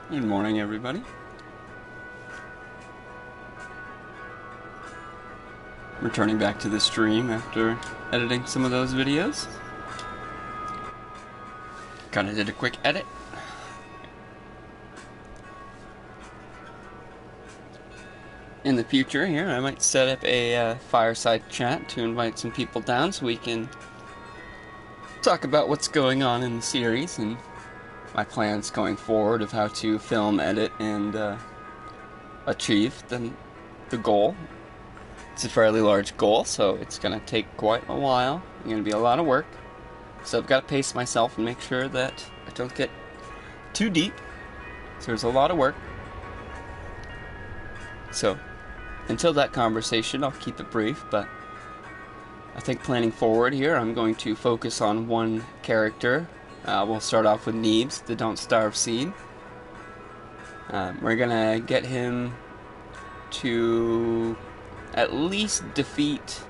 Good morning, everybody. Returning back to the stream after editing some of those videos. Kinda did a quick edit. In the future here, I might set up a fireside chat to invite some people down so we can talk about what's going on in the series and my plans going forward of how to film, edit, and achieve the goal. It's a fairly large goal, so it's going to take quite a while. It's going to be a lot of work. So I've got to pace myself and make sure that I don't get too deep. So there's a lot of work. So until that conversation, I'll keep it brief, but I think planning forward here, I'm going to focus on one character. We'll start off with Neebs, the Don't Starve seed. We're gonna get him to at least defeat,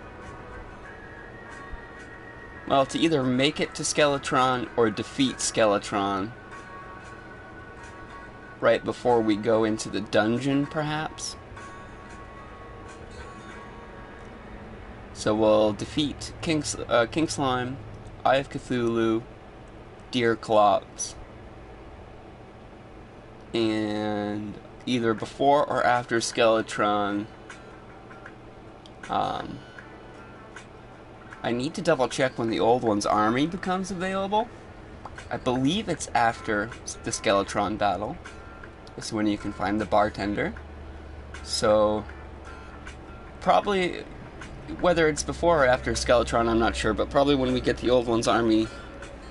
well, to either make it to Skeletron or defeat Skeletron right before we go into the dungeon, perhaps. So we'll defeat King Slime, Eye of Cthulhu, Deerclops, and either before or after Skeletron. I need to double check when the Old One's army becomes available. I believe it's after the Skeletron battle. This is when you can find the bartender. So probably, whether it's before or after Skeletron, I'm not sure, but probably when we get the Old One's army,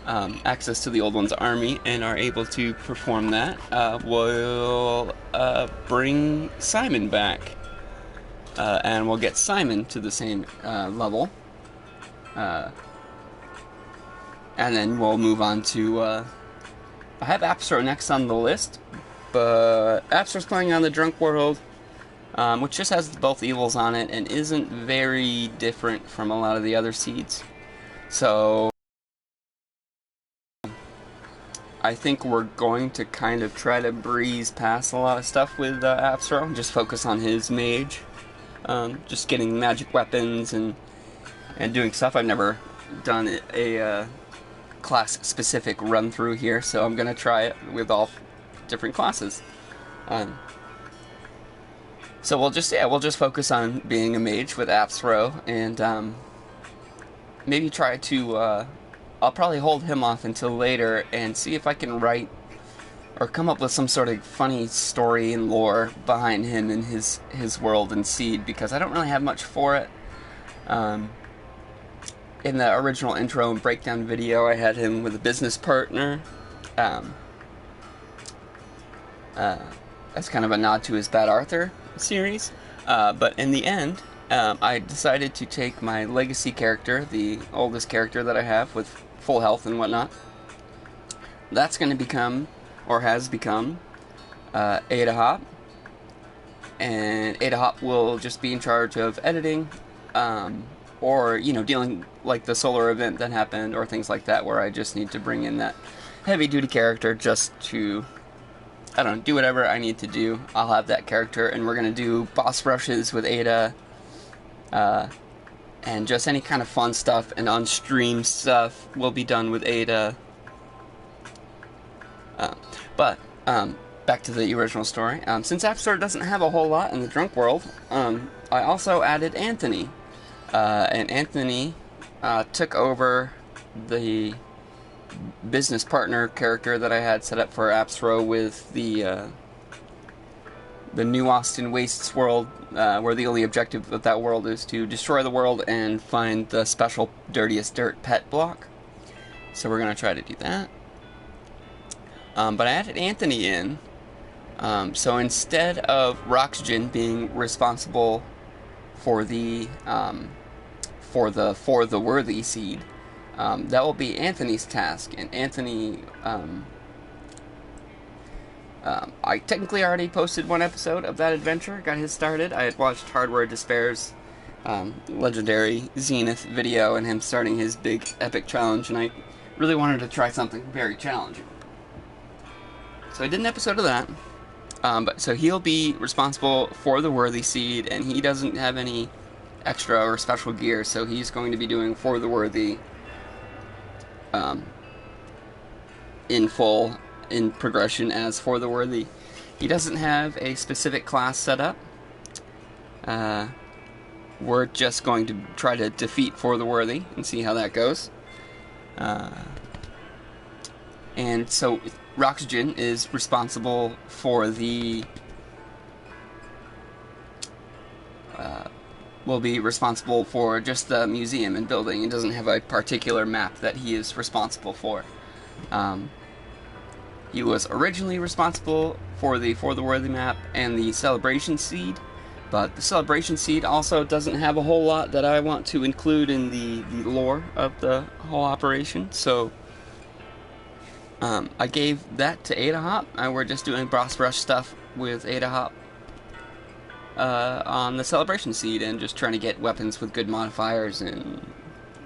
access to the Old One's army, and are able to perform that, we'll bring Simon back. And we'll get Simon to the same level. And then we'll move on to... I have Appsro next on the list, but Appsro's playing on the Drunk World, which just has both evils on it and isn't very different from a lot of the other seeds. So I think we're going to kind of try to breeze past a lot of stuff with Appsro and just focus on his mage. Just getting magic weapons and doing stuff. I've never done a class-specific run-through here, so I'm going to try it with all different classes. So we'll just focus on being a mage with Appsro, and maybe try to, I'll probably hold him off until later and see if I can write or come up with some sort of funny story and lore behind him and his world and seed, because I don't really have much for it. In the original intro and breakdown video, I had him with a business partner. That's kind of a nod to his Bad Arthur series. But in the end, I decided to take my legacy character, the oldest character that I have with full health and whatnot. That's going to become, or has become, Ada Hop. And Ada Hop will just be in charge of editing, or, dealing like the solar event that happened, or things like that, where I just need to bring in that heavy-duty character just to, I don't know, do whatever I need to do. I'll have that character, and we're going to do boss rushes with Ada, and just any kind of fun stuff, and on-stream stuff will be done with Ada. But back to the original story. Since Appsro doesn't have a whole lot in the Drunk World, I also added Anthony. And Anthony took over the business partner character that I had set up for Appsro with the New Austin Wastes world, where the only objective of that world is to destroy the world and find the special Dirtiest Dirt pet block. So we're going to try to do that. But I added Anthony in, so instead of RoxY's being responsible for the worthy seed, that will be Anthony's task. And Anthony, I technically already posted one episode of that adventure, got his started. I had watched Hardware Despair's legendary Zenith video and him starting his big epic challenge, and I really wanted to try something very challenging. So I did an episode of that. But so he'll be responsible for the Worthy Seed, and he doesn't have any extra or special gear, so he's going to be doing For the Worthy in full, in progression as For the Worthy. He doesn't have a specific class set up. We're just going to try to defeat For the Worthy and see how that goes. And so RoxY's is responsible for the will be responsible for just the museum and building. It doesn't have a particular map that he is responsible for. He was originally responsible for the Worthy map and the Celebration Seed, but the Celebration Seed also doesn't have a whole lot that I want to include in the lore of the whole operation, so I gave that to Adahop, and we're just doing boss rush stuff with Adahop on the Celebration Seed, and just trying to get weapons with good modifiers, and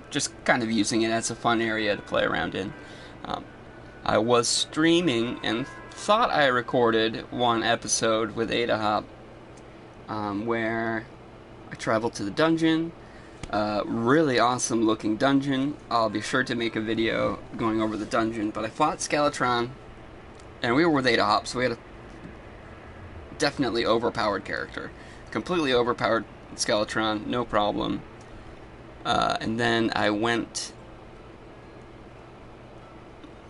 just kind of using it as a fun area to play around in. I was streaming and thought I recorded one episode with Adahop where I traveled to the dungeon. Really awesome looking dungeon. I'll be sure to make a video going over the dungeon, but I fought Skeletron, and we were with Adahop, so we had a definitely overpowered character. Completely overpowered Skeletron, no problem. And then I went...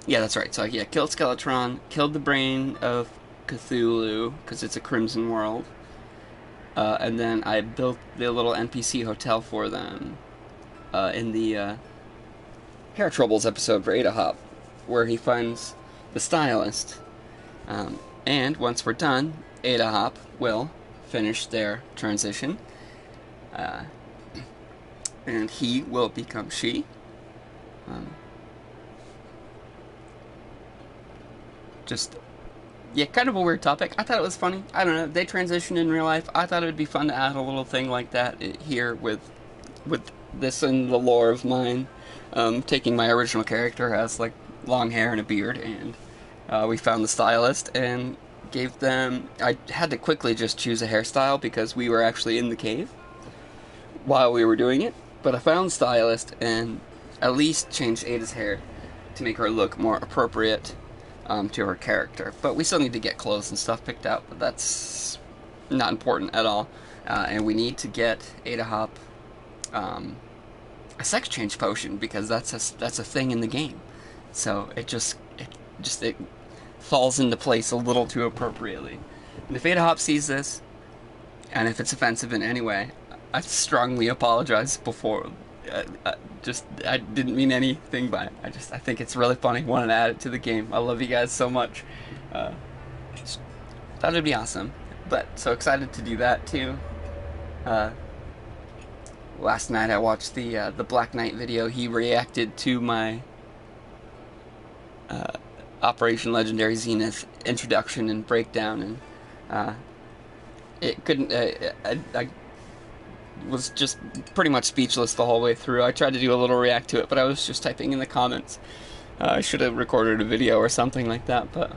Yeah, that's right. So yeah, killed Skeletron, killed the brain of Cthulhu, because it's a Crimson world. And then I built the little NPC hotel for them in the Hair Troubles episode for Adahop, where he finds the stylist. And once we're done, Adahop will finish their transition. And he will become she. Yeah, kind of a weird topic. I thought it was funny. I don't know. They transitioned in real life. I thought it would be fun to add a little thing like that here with this in the lore of mine. Taking my original character has like long hair and a beard, and we found the stylist and gave them... I had to quickly just choose a hairstyle because we were actually in the cave while we were doing it. But I found the stylist and at least changed Ada's hair to make her look more appropriate to her character. But we still need to get clothes and stuff picked out, but that's not important at all. And we need to get Adahop a sex change potion, because that's a thing in the game. So it falls into place a little too appropriately. And if Adahop sees this, and if it's offensive in any way, I strongly apologize before. I didn't mean anything by it. I think it's really funny. Wanted to add it to the game. I love you guys so much. Thought it'd be awesome. But so excited to do that too. Last night I watched the Black Knight video. He reacted to my Operation Legendary Zenith introduction and breakdown, and it couldn't. I was just pretty much speechless the whole way through. I tried to do a little react to it, but I was just typing in the comments. I should have recorded a video or something like that, but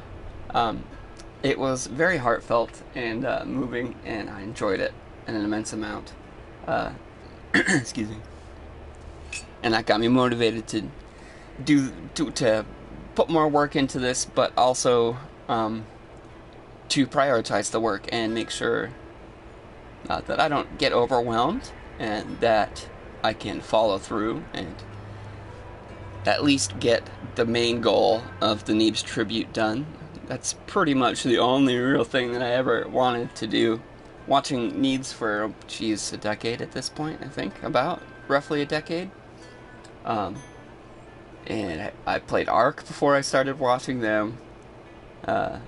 it was very heartfelt and moving, and I enjoyed it in an immense amount. Excuse me. And that got me motivated to put more work into this, but also to prioritize the work and make sure that I don't get overwhelmed, and that I can follow through and at least get the main goal of the Neebs tribute done. That's pretty much the only real thing that I ever wanted to do. Watching Neebs for, a decade at this point, I think. About roughly a decade. And I played Ark before I started watching them. I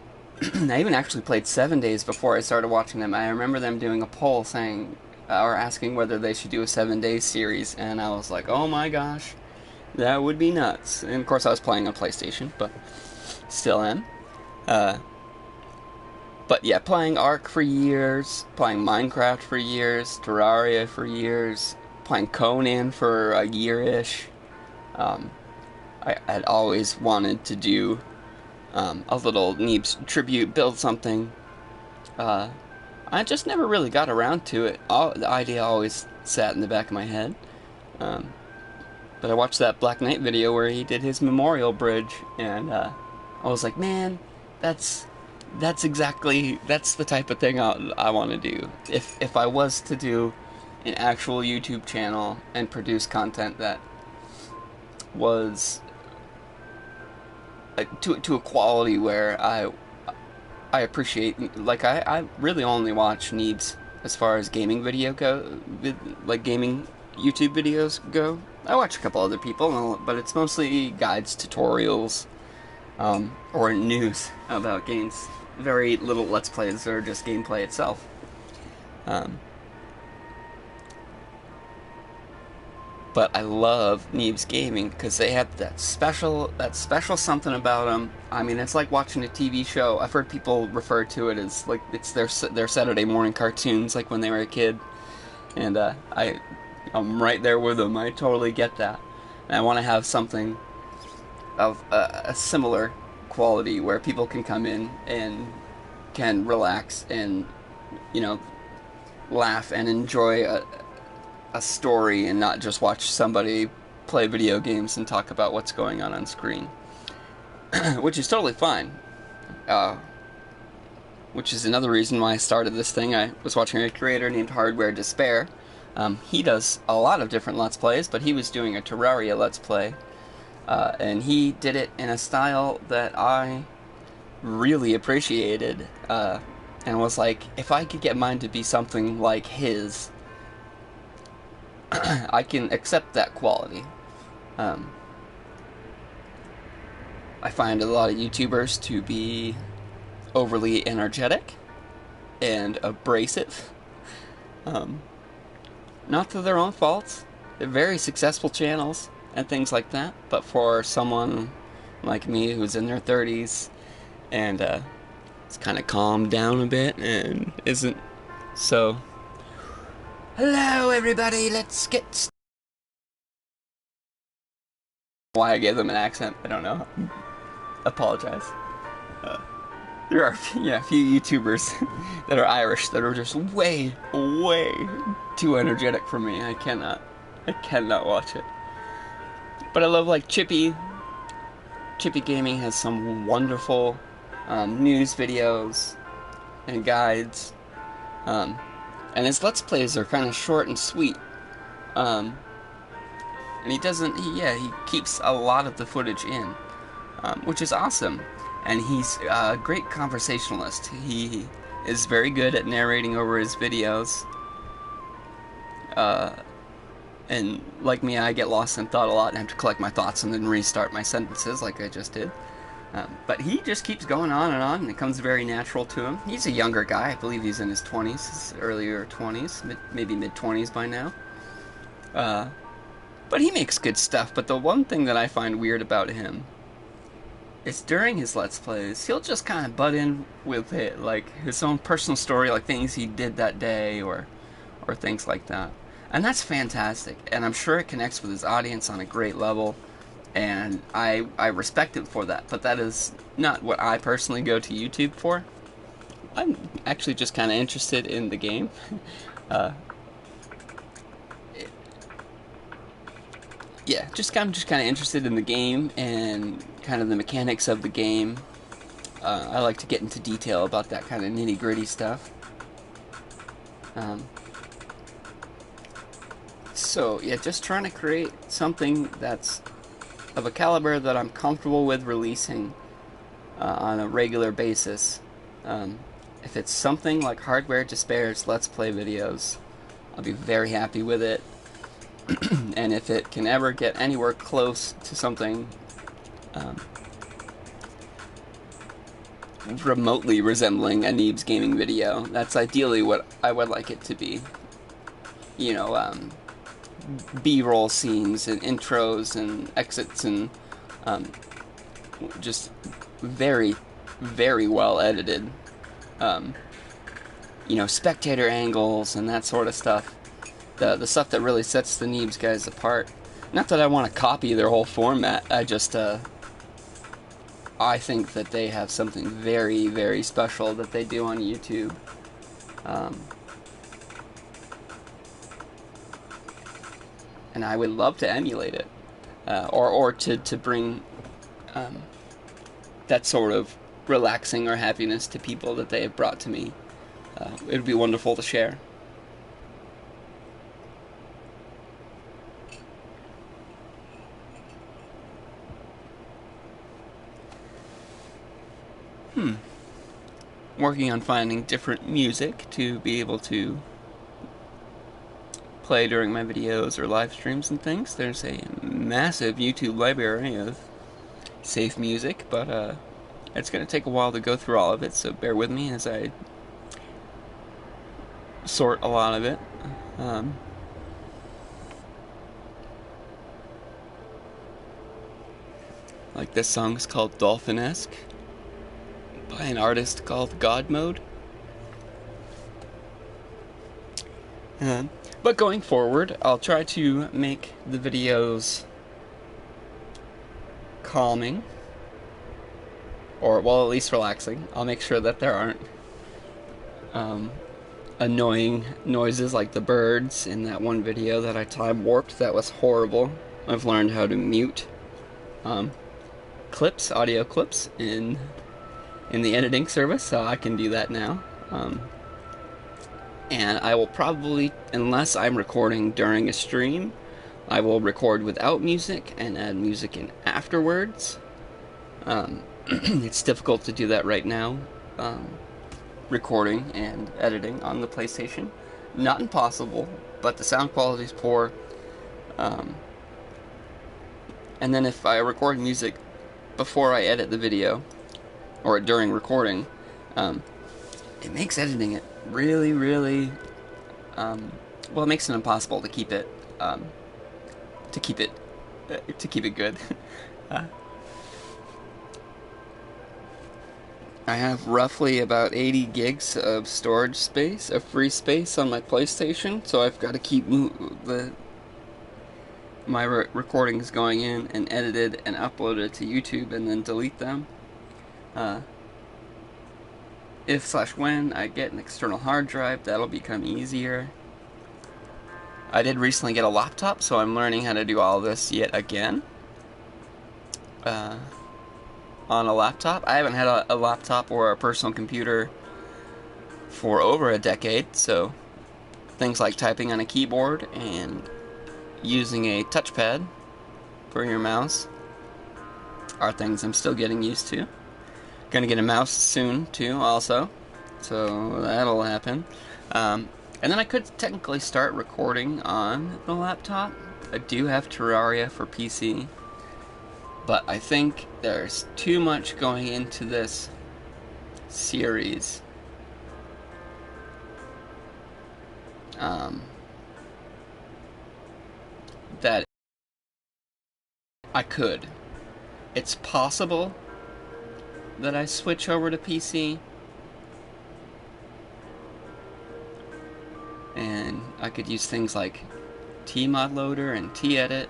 even actually played 7 Days before I started watching them. I remember them doing a poll saying, or asking whether they should do a 7 Days series, and I was like, oh my gosh, that would be nuts. And of course I was playing on PlayStation, but still am. But yeah, playing Ark for years, playing Minecraft for years, Terraria for years, playing Conan for a year-ish. I had always wanted to do a little Neebs tribute, build something. I just never really got around to it. The idea always sat in the back of my head. Um, but I watched that Black Knight video where he did his memorial bridge, and I was like, man, that's the type of thing I want to do. If I was to do an actual YouTube channel and produce content that was to a quality where I appreciate, like I really only watch Neebs as far as gaming gaming YouTube videos go. I watch a couple other people, but it's mostly guides, tutorials, or news about games. Very little Let's Plays or just gameplay itself. But I love Neebs Gaming because they have that special something about them. I mean, it's like watching a TV show. I've heard people refer to it as like it's their Saturday morning cartoons, like when they were a kid. And I'm right there with them. I totally get that. And I want to have something of a similar quality where people can come in and can relax and, you know, laugh and enjoy a story and not just watch somebody play video games and talk about what's going on screen. Which is totally fine. Which is another reason why I started this thing. I was watching a creator named Hardware Despair. He does a lot of different Let's Plays, but he was doing a Terraria Let's Play. And he did it in a style that I really appreciated. And was like, if I could get mine to be something like his, I can accept that quality. I find a lot of YouTubers to be overly energetic and abrasive. Not through their own faults. They're very successful channels and things like that. But for someone like me who's in their 30s and it's kind of calmed down a bit and isn't so... Hello, everybody. Let's get. Why I gave them an accent, I don't know. Apologize. There are a few YouTubers that are Irish that are just way too energetic for me. I cannot watch it. But I love like Chippy. Chippy Gaming has some wonderful news videos and guides. And his Let's Plays are kind of short and sweet. And he keeps a lot of the footage in, which is awesome. And he's a great conversationalist. He is very good at narrating over his videos. And like me, I get lost in thought a lot and have to collect my thoughts and then restart my sentences like I just did. But he just keeps going on, and it comes very natural to him. He's a younger guy. I believe he's in his 20s, his earlier 20s, maybe mid-20s by now. But he makes good stuff. But the one thing that I find weird about him is during his Let's Plays, he'll just kind of butt in with it, like his own personal story, like things he did that day or things like that. And that's fantastic. And I'm sure it connects with his audience on a great level. And I respect him for that, but that is not what I personally go to YouTube for. I'm actually just kind of interested in the game. I'm just kind of interested in the game and kind of the mechanics of the game. I like to get into detail about that kind of nitty-gritty stuff. So yeah, just trying to create something that's of a caliber that I'm comfortable with releasing on a regular basis. If it's something like Hardware Despair's Let's Play videos, I'll be very happy with it. And if it can ever get anywhere close to something remotely resembling a Neebs gaming video, that's ideally what I would like it to be. You know, B-roll scenes and intros and exits and just very, very well edited. You know, spectator angles and that sort of stuff. The stuff that really sets the Neebs guys apart. Not that I want to copy their whole format. I just I think that they have something very, very special that they do on YouTube. Um, and I would love to emulate it, or to bring that sort of relaxing or happiness to people that they have brought to me. It would be wonderful to share. Working on finding different music to be able to play during my videos or live streams and things. There's a massive YouTube library of safe music, but it's going to take a while to go through all of it, so bear with me as I sort a lot of it. Like this song is called Dolphin-esque by an artist called God Mode. But going forward, I'll try to make the videos calming, or, well, at least relaxing. I'll make sure that there aren't annoying noises like the birds in that one video that I time warped. That was horrible. I've learned how to mute clips, audio clips, in the editing service, so I can do that now. And I will probably, unless I'm recording during a stream, I will record without music and add music in afterwards. It's difficult to do that right now, recording and editing on the PlayStation. Not impossible, but the sound quality is poor. And then if I record music before I edit the video, or during recording, it makes editing it really, really, well, it makes it impossible to keep it, good. I have roughly about 80 gigs of storage space, of free space on my PlayStation, so I've got to keep my recordings going in and edited and uploaded to YouTube and then delete them. If/when I get an external hard drive, that'll become easier. I did recently get a laptop, so I'm learning how to do all this yet again. On a laptop. I haven't had a laptop or a personal computer for over a decade, so things like typing on a keyboard and using a touchpad for your mouse are things I'm still getting used to. Gonna get a mouse soon too, also, so that'll happen. And then I could technically start recording on the laptop. I do have Terraria for PC, but I think there's too much going into this series. That I could. It's possible that I switch over to PC, and I could use things like Tmod Loader and T-Edit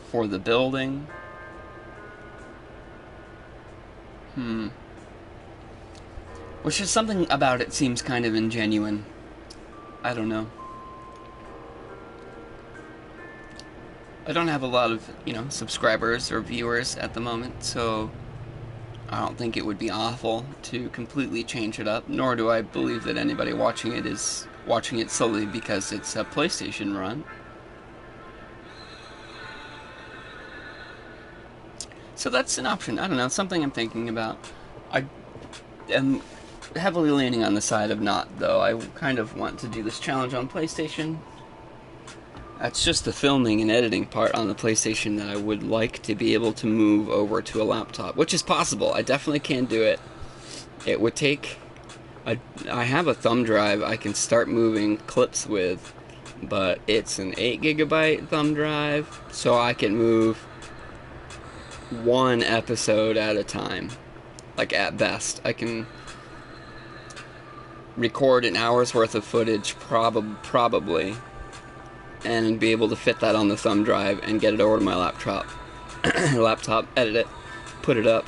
for the building. Which is something about it seems kind of ingenuine. I don't know. I don't have a lot of, subscribers or viewers at the moment, so I don't think it would be awful to completely change it up, nor do I believe that anybody watching it is watching it solely because it's a PlayStation run. So that's an option. I don't know, something I'm thinking about. I am heavily leaning on the side of not, though. I kind of want to do this challenge on PlayStation. That's just the filming and editing part on the PlayStation that I would like to be able to move over to a laptop, which is possible. I definitely can do it. It would take... I have a thumb drive I can start moving clips with, but it's an 8GB thumb drive, so I can move one episode at a time. Like, at best. I can record an hour's worth of footage, probably, and be able to fit that on the thumb drive and get it over to my laptop laptop, edit it, put it up.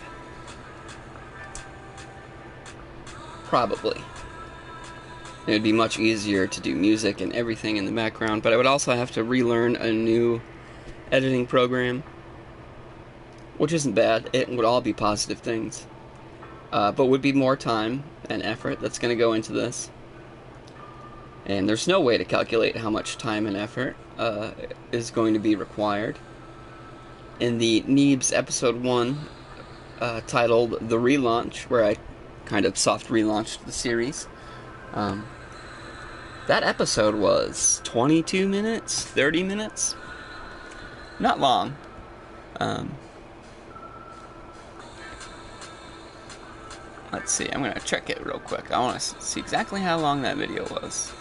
Probably. It would be much easier to do music and everything in the background, but I would also have to relearn a new editing program, which isn't bad. It would all be positive things. But would be more time and effort that's going to go into this. And there's no way to calculate how much time and effort is going to be required. In the Neebs episode 1, titled The Relaunch, where I kind of soft relaunched the series, that episode was 22 minutes, 30 minutes? Not long. Let's see, I'm going to check it real quick. I want to see exactly how long that video was.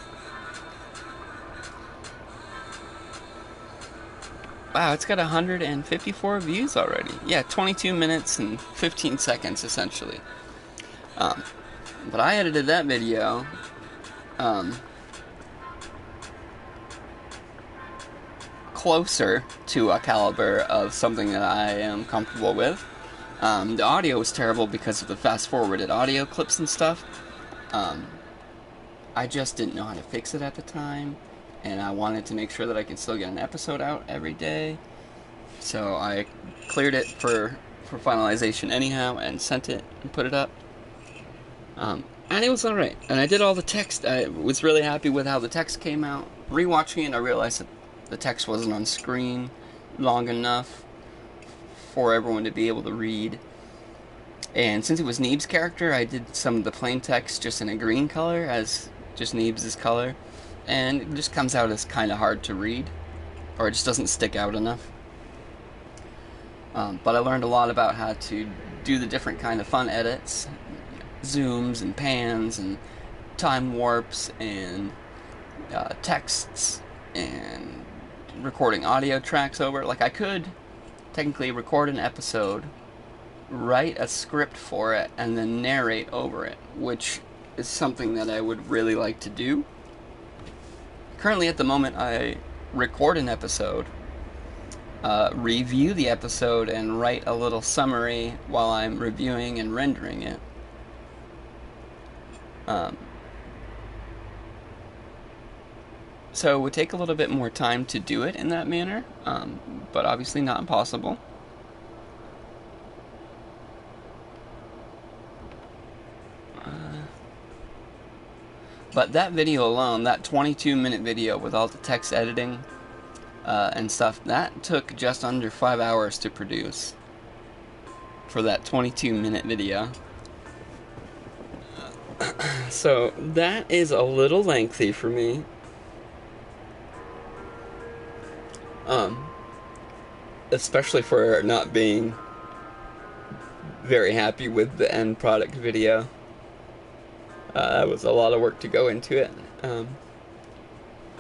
Wow, it's got 154 views already. Yeah, 22 minutes and 15 seconds, essentially. But I edited that video closer to a caliber of something that I am comfortable with. The audio was terrible because of the fast-forwarded audio clips and stuff. I just didn't know how to fix it at the time, and I wanted to make sure that I could still get an episode out every day. So I cleared it for finalization anyhow, and sent it and put it up. And it was alright. And I did all the text. I was really happy with how the text came out. Rewatching it, I realized that the text wasn't on screen long enough for everyone to be able to read. And since it was Neeb's character, I did some of the plain text just in a green color, as just Neebs' color. And it just comes out as kind of hard to read, or it just doesn't stick out enough. But I learned a lot about how to do the different kind of fun edits, zooms and pans and time warps and texts and recording audio tracks over. Like, I could technically record an episode, write a script for it, and then narrate over it, which is something that I would really like to do. Currently, at the moment, I record an episode, review the episode, and write a little summary while I'm reviewing and rendering it. So it would take a little bit more time to do it in that manner, but obviously not impossible. But that video alone, that 22-minute video with all the text editing and stuff, that took just under 5 hours to produce for that 22-minute video. So that is a little lengthy for me. Especially for not being very happy with the end product video. That was a lot of work to go into it.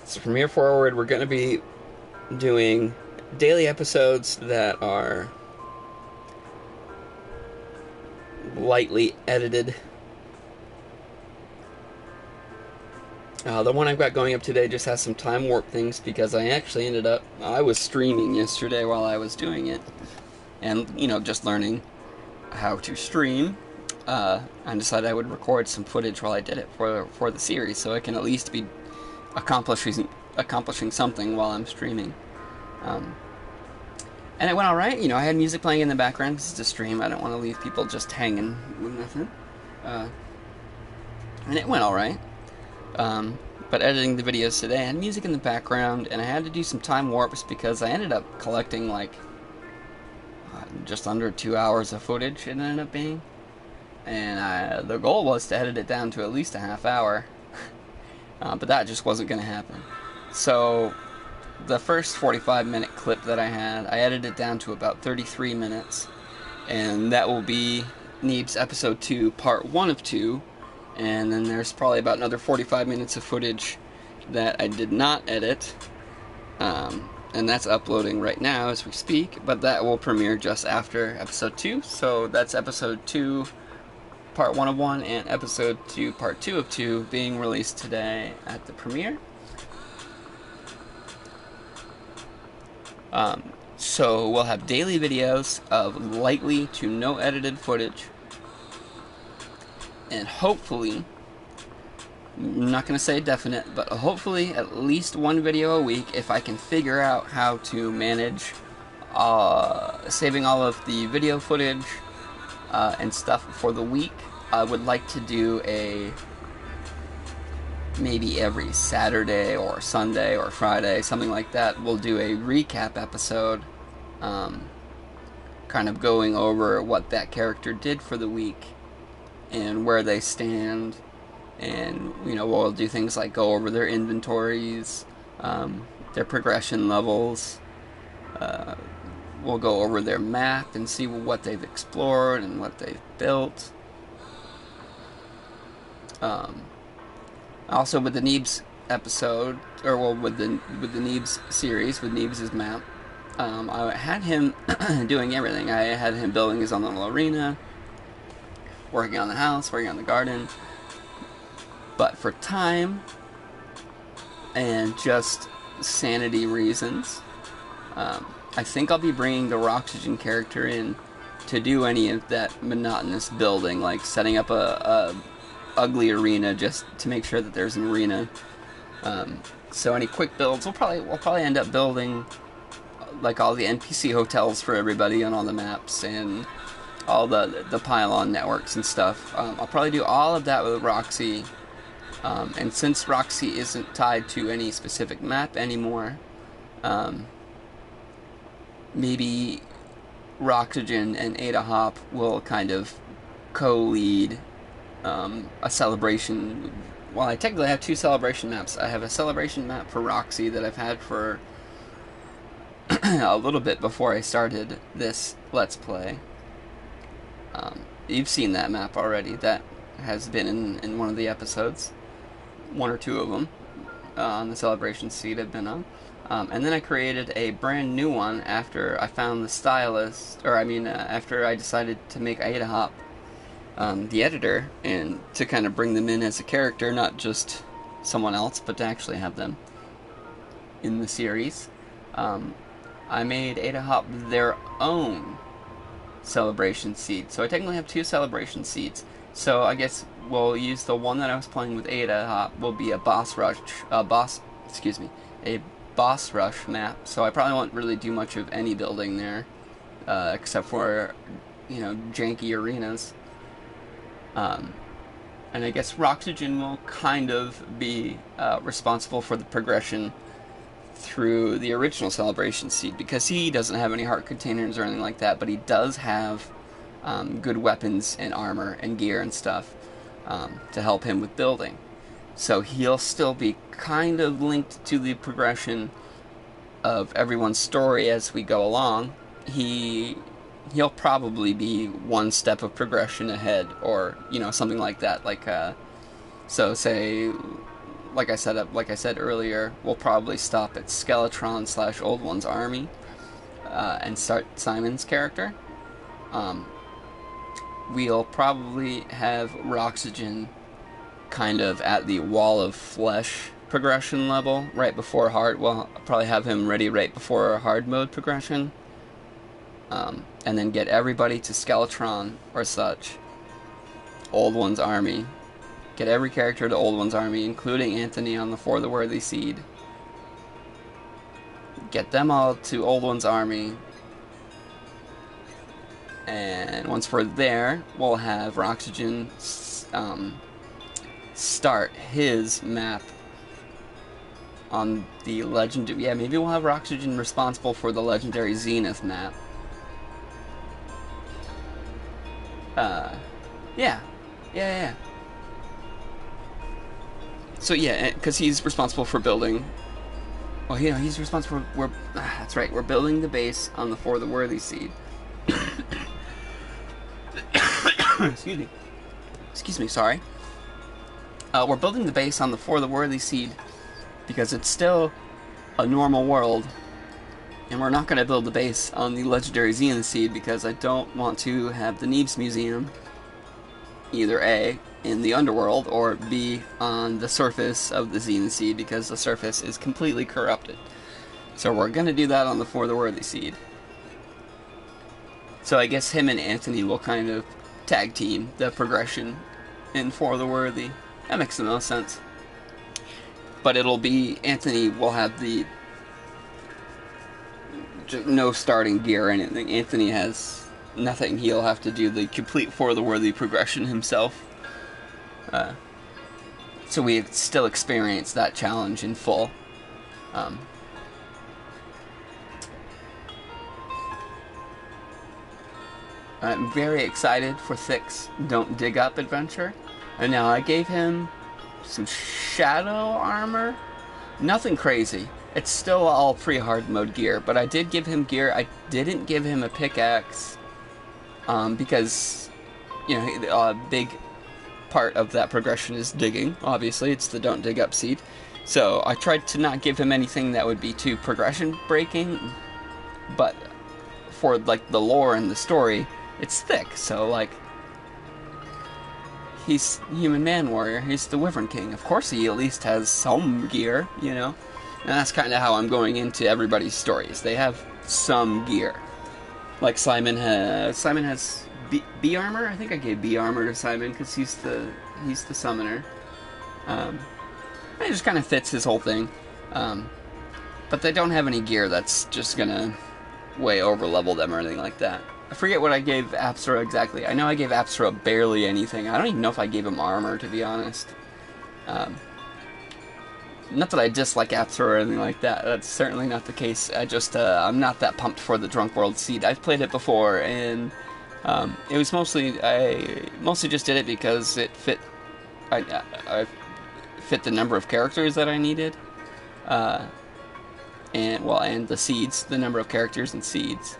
So from here forward, we're going to be doing daily episodes that are lightly edited. The one I've got going up today just has some time warp things because I was streaming yesterday while I was doing it. And, just learning how to stream. I decided I would record some footage while I did it for the series, so I can at least be accomplishing something while I'm streaming. And it went alright. I had music playing in the background because it's a stream. I don't want to leave people just hanging with nothing. And it went alright. But editing the videos today, I had music in the background, and I had to do some time warps because I ended up collecting just under 2 hours of footage. It ended up being. And the goal was to edit it down to at least a half hour, but that just wasn't going to happen. So the first 45-minute clip that I had, I edited it down to about 33 minutes, and that will be Neebs episode 2, part 1 of 2, and then there's probably about another 45 minutes of footage that I did not edit, and that's uploading right now as we speak, but that will premiere just after episode 2, so that's episode 2, part 1 of 1, and episode 2, part 2 of 2, being released today at the premiere. So we'll have daily videos of lightly to no edited footage, and hopefully, I'm not going to say definite, but hopefully at least one video a week if I can figure out how to manage saving all of the video footage and stuff for the week. I would like to do a maybe every Saturday or Sunday or Friday, something like that. We'll do a recap episode, kind of going over what that character did for the week and where they stand. And, you know, we'll do things like go over their inventories, their progression levels. We'll go over their map and see what they've explored and what they've built. Also, with the Neebs episode, or well, with the Neebs series, with Neebs' map, I had him doing everything. I had him building his own little arena, working on the house, working on the garden. But for time and just sanity reasons, I think I'll be bringing the RoxY's character in to do any of that monotonous building, like setting up a ugly arena just to make sure that there's an arena. So any quick builds, we'll probably end up building like all the NPC hotels for everybody on all the maps and all the pylon networks and stuff. I'll probably do all of that with Roxy. And since RoxY isn't tied to any specific map anymore, maybe RoxY's and Ada Hop will kind of co-lead a celebration. Well, I technically have two celebration maps. I have a celebration map for Roxy that I've had for a little bit before I started this Let's Play. You've seen that map already. That has been in one of the episodes. One or two of them on the celebration seed I've been on. And then I created a brand new one after I found the stylist, after I decided to make Ada Hop the editor, and to kind of bring them in as a character, not just someone else, but to actually have them in the series. I made Ada Hop their own celebration seed. So I technically have two celebration seeds. So I guess we'll use the one that I was playing with Ada Hop will be a boss rush map. So I probably won't really do much of any building there, except for, you know, janky arenas. And I guess RoxY's will kind of be responsible for the progression through the original celebration seed, because he doesn't have any heart containers or anything like that, but he does have good weapons and armor and gear and stuff to help him with building. So he'll still be kind of linked to the progression of everyone's story as we go along. He'll probably be one step of progression ahead, or, you know, something like that. Like so say, like I said earlier, we'll probably stop at Skeletron / Old One's army and start Simon's character. We'll probably have RoxY's kind of at the Wall of Flesh progression level right before hard. We'll probably have him ready right before hard mode progression, and then get everybody to Skeletron or such, Old One's army. Get every character to Old One's army, including Anthony on the For the Worthy seed. Get them all to Old One's army. And once we're there, we'll have RoxY's start his map on the legendary. Yeah, maybe we'll have RoxY's responsible for the legendary Zenith map. Yeah. So yeah, because he's responsible for building. Well, you know, he's responsible for. That's right. We're building the base on the For the Worthy seed. Excuse me. Sorry. We're building the base on the For the Worthy seed because it's still a normal world, and we're not going to build the base on the legendary Zenith seed because I don't want to have the Neebs Museum either A, in the underworld, or B, on the surface of the Zenith seed, because the surface is completely corrupted. So we're gonna do that on the For the Worthy seed. So I guess him and Anthony will kind of tag team the progression in For the Worthy. That makes the most sense. But it'll be, Anthony will have the no starting gear or anything. Anthony has nothing. He'll have to do the complete For the Worthy progression himself. So we still experience that challenge in full. I'm very excited for Thick's Don't Dig Up adventure. And now I gave him some shadow armor. Nothing crazy. It's still all pre-hard mode gear, but I did give him gear. I didn't give him a pickaxe because, you know, a big part of that progression is digging. Obviously, it's the Don't Dig Up seed. So I tried to not give him anything that would be too progression breaking, but for like the lore and the story, it's Thick. So like, he's Human Man Warrior. He's the Wyvern King. Of course, he at least has some gear, you know. And that's kind of how I'm going into everybody's stories. They have some gear. Like Simon has B armor. I think I gave B armor to Simon because he's the summoner. It just kind of fits his whole thing. But they don't have any gear that's just gonna way over level them or anything like that. I forget what I gave Apsara exactly. I know I gave Apsara barely anything. I don't even know if I gave him armor, to be honest. Not that I dislike Apsara or anything like that. That's certainly not the case. I'm not that pumped for the Drunk World seed. I've played it before, and it was I mostly just did it because it fit. I fit the number of characters that I needed, and the seeds, the number of characters and seeds.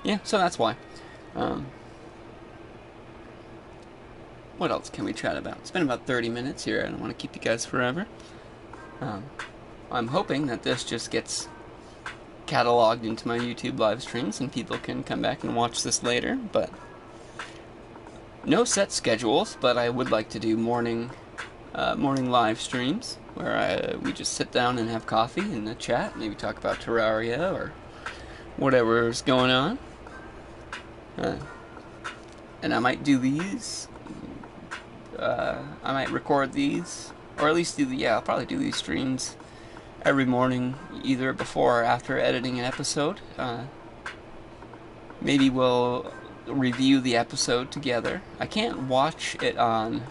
Yeah, so that's why. What else can we chat about? It's been about 30 minutes here. I don't want to keep you guys forever. I'm hoping that this just gets cataloged into my YouTube live streams and people can come back and watch this later, but no set schedules, but I would like to do morning live streams where we just sit down and have coffee and a chat, maybe talk about Terraria or whatever's going on. And I might do these. I might record these, or at least I'll probably do these streams every morning, either before or after editing an episode. Maybe we'll review the episode together. I can't watch it on...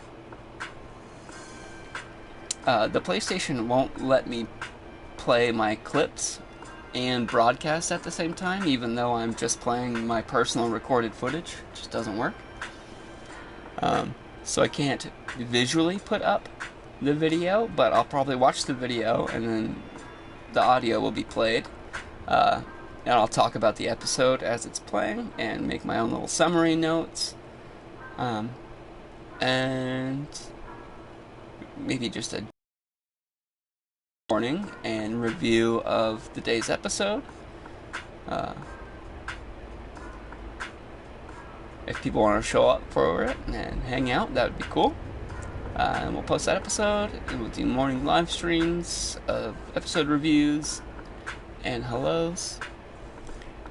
the PlayStation won't let me play my clips and broadcast at the same time, even though I'm just playing my personal recorded footage. It just doesn't work. So I can't visually put up the video, but I'll probably watch the video and then the audio will be played. And I'll talk about the episode as it's playing and make my own little summary notes. And maybe just a morning and review of the day's episode. If people want to show up for it and hang out, that would be cool. And we'll post that episode, and we'll do morning live streams of episode reviews and hellos,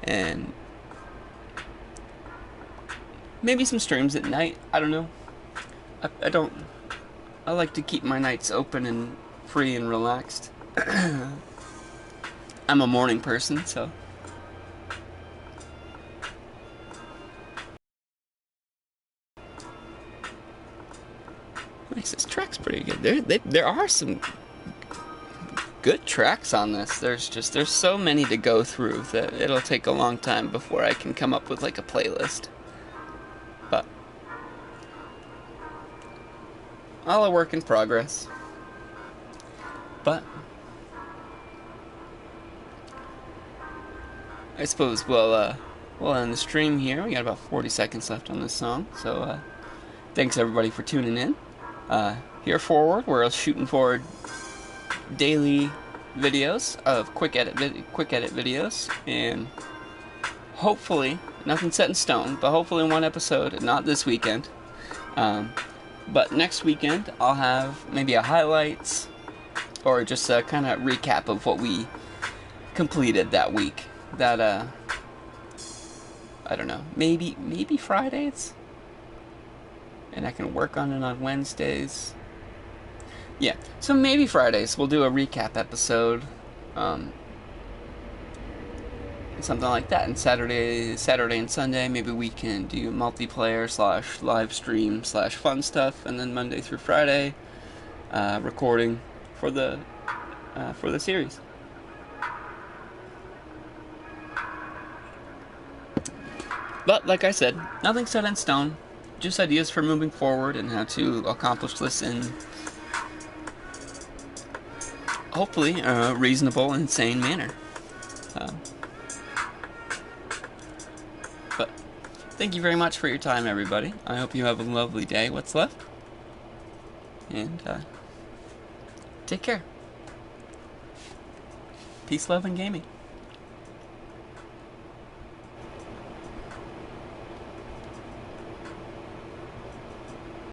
and maybe some streams at night. I don't know. I like to keep my nights open and free and relaxed. I'm a morning person, so. This track's pretty good. There are some good tracks on this. There's so many to go through that it'll take a long time before I can come up with like a playlist. But all a work in progress. But I suppose we'll end the stream here. We got about 40 seconds left on this song, so thanks everybody for tuning in. Here forward, we're shooting for daily videos of quick edit videos, and hopefully, nothing set in stone, but hopefully one episode, not this weekend, but next weekend I'll have maybe a highlights, or just a kind of recap of what we completed that week. That I don't know, maybe Fridays, and I can work on it on Wednesdays. Yeah, so maybe Fridays we'll do a recap episode, something like that. And Saturday and Sunday, maybe we can do multiplayer / live stream / fun stuff, and then Monday through Friday, recording for the series. But like I said, nothing's set in stone. Just ideas for moving forward and how to accomplish this in hopefully a reasonable and sane manner. But thank you very much for your time, everybody. I hope you have a lovely day, what's left. And take care. Peace, love, and gaming.